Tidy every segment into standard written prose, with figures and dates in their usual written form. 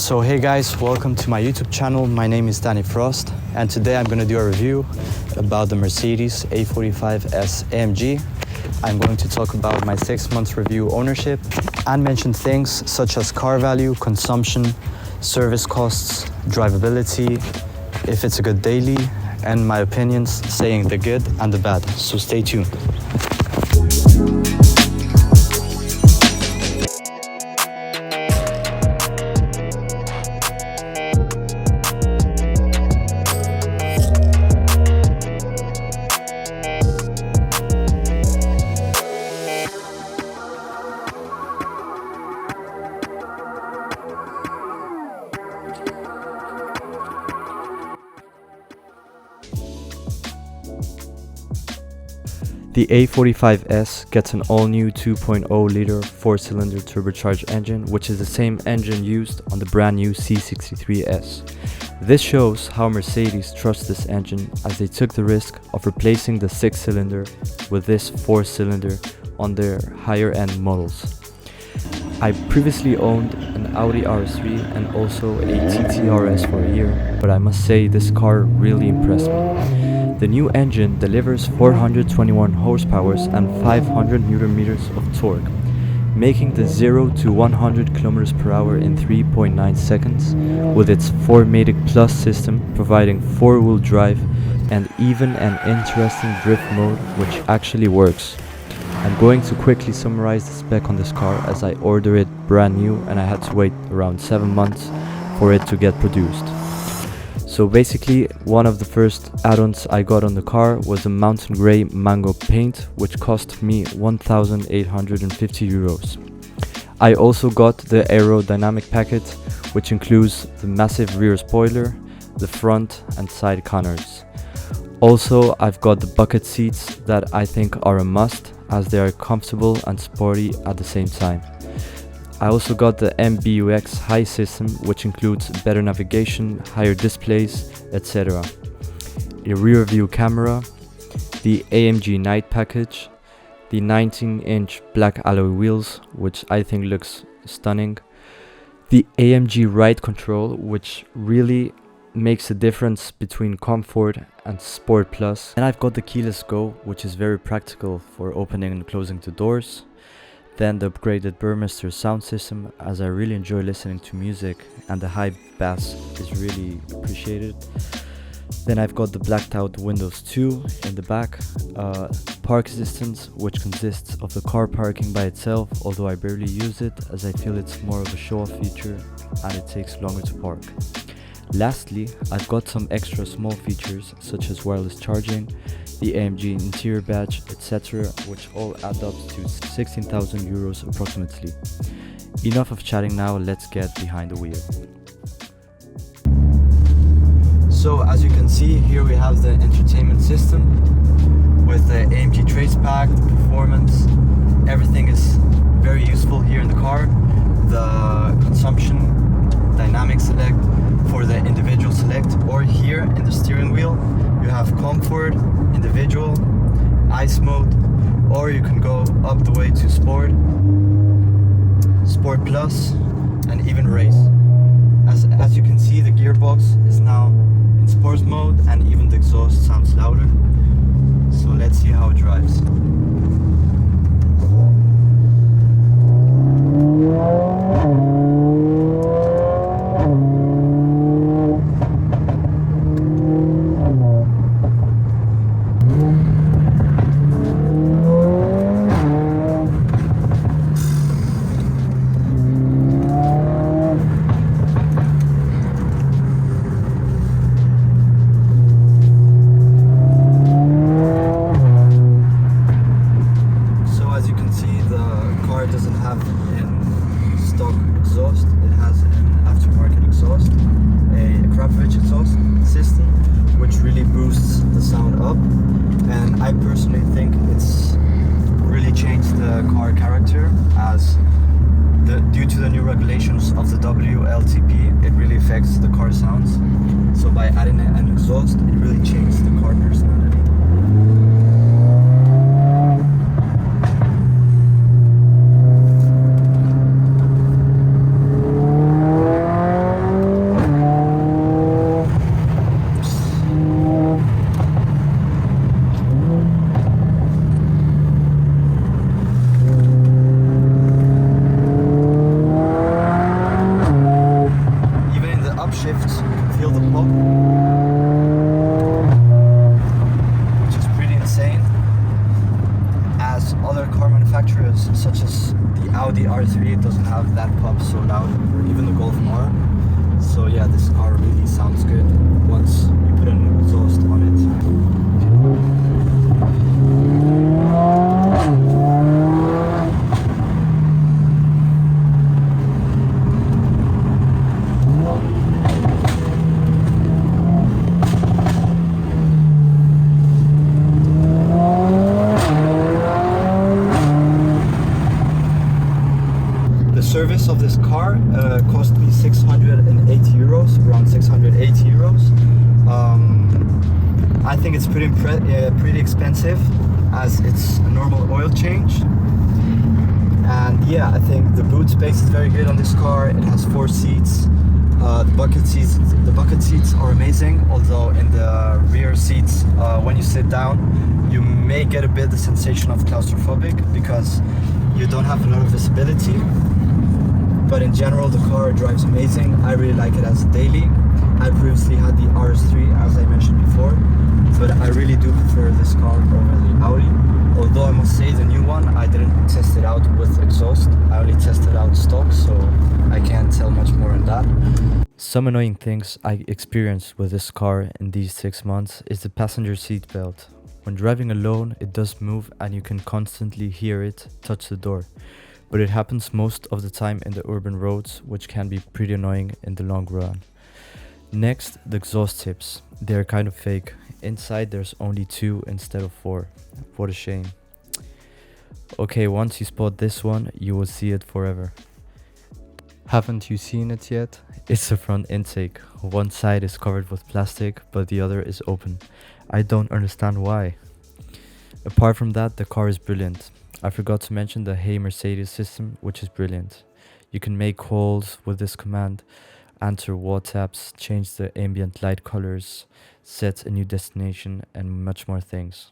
So hey guys, welcome to my YouTube channel. My name is Danny Frost and today I'm going to do a review about the Mercedes A45s AMG. I'm going to talk about my 6 months review ownership and mention things such as car value, consumption, service costs, drivability, if it's a good daily, and my opinions saying the good and the bad. So stay tuned. The A45s gets an all-new 2.0-liter 4-cylinder turbocharged engine, which is the same engine used on the brand new C63s. This shows how Mercedes trusts this engine, as they took the risk of replacing the 6-cylinder with this 4-cylinder on their higher-end models. I previously owned an Audi RS3 and also a TTRS for a year, but I must say this car really impressed me. The new engine delivers 421 horsepower and 500 Newton meters of torque, making the 0 to 100 km per hour in 3.9 seconds, with its 4MATIC Plus system providing 4-wheel drive and even an interesting drift mode which actually works. I'm going to quickly summarize the spec on this car, as I ordered it brand new and I had to wait around 7 months for it to get produced. So basically, one of the first add-ons I got on the car was a mountain grey mango paint, which cost me 1,850 euros. I also got the aerodynamic packet, which includes the massive rear spoiler, the front and side corners. Also, I've got the bucket seats that I think are a must, as they are comfortable and sporty at the same time. I also got the MBUX High system, which includes better navigation, higher displays, etc. A rear view camera, the AMG Night package, the 19-inch black alloy wheels, which I think looks stunning, the AMG Ride control, which really makes a difference between comfort and Sport Plus, and I've got the keyless go, which is very practical for opening and closing the doors. Then the upgraded Burmester sound system, as I really enjoy listening to music and the high bass is really appreciated. Then I've got the blacked out windows too in the back, park assistance, which consists of the car parking by itself, although I barely use it as I feel it's more of a show-off feature and it takes longer to park. Lastly, I've got some extra small features such as wireless charging, the AMG interior badge, etc., which all add up to 16,000 euros approximately. Enough of chatting now, let's get behind the wheel. So as you can see, here we have the entertainment system with the AMG Trace Pack, the performance. Everything is very useful here in the car. The consumption, dynamic select for the individual select, or here in the steering wheel you have comfort, individual, ice mode, or you can go up the way to sport, Sport Plus, and even race. As you can see, the gearbox is now in sports mode and even the exhaust sounds louder. So let's see how it drives. Doesn't have an stock exhaust, it has an aftermarket exhaust, a Krapowicz exhaust system, which really boosts the sound up, and I personally think it's really changed the car character, as due to the new regulations of the WLTP, it really affects the car sounds. So by adding an exhaust, it really changed the car personality. such as the Audi R3, it doesn't have that pop so loud, or even the Golf R. So yeah, this car really sounds good once you put an exhaust on it. The service of this car cost me 680 euros, around 680 euros. I think it's pretty expensive, as it's a normal oil change. And yeah, I think the boot space is very good on this car. It has 4 seats. The bucket seats are amazing, although in the rear seats, when you sit down, you may get a bit the sensation of claustrophobic because you don't have a lot of visibility. But in general, the car drives amazing. I really like it as a daily. I previously had the RS3, as I mentioned before, but I really do prefer this car over the Audi. Although I must say the new one, I didn't test it out with exhaust. I only tested out stock, so I can't tell much more on that. Some annoying things I experienced with this car in these 6 months is the passenger seat belt. When driving alone, it does move and you can constantly hear it touch the door. But it happens most of the time in the urban roads, which can be pretty annoying in the long run. Next, the exhaust tips. They're kind of fake. Inside there's only 2 instead of 4. What a shame. Okay, once you spot this one, you will see it forever. Haven't you seen it yet? It's the front intake. One side is covered with plastic, but the other is open. I don't understand why. Apart from that, the car is brilliant. I forgot to mention the Hey Mercedes system, which is brilliant. You can make calls with this command, answer WhatsApps, change the ambient light colors, set a new destination, and much more things.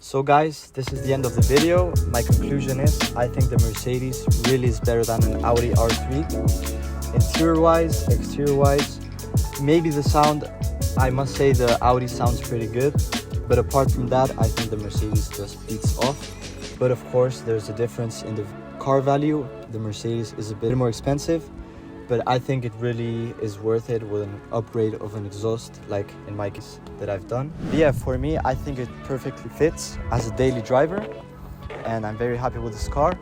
So guys, this is the end of the video. My conclusion is, I think the Mercedes really is better than an Audi R3. Interior-wise, exterior-wise, maybe the sound, I must say the Audi sounds pretty good. But apart from that, I think the Mercedes just beats off. But of course, there's a difference in the car value. The Mercedes is a bit more expensive, but I think it really is worth it with an upgrade of an exhaust, like in my case that I've done. But yeah, for me, I think it perfectly fits as a daily driver, and I'm very happy with this car.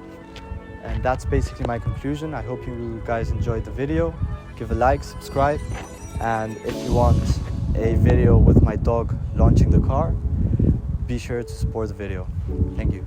And that's basically my conclusion. I hope you guys enjoyed the video. Give a like, subscribe, and if you want a video with my dog launching the car, be sure to support the video. Thank you.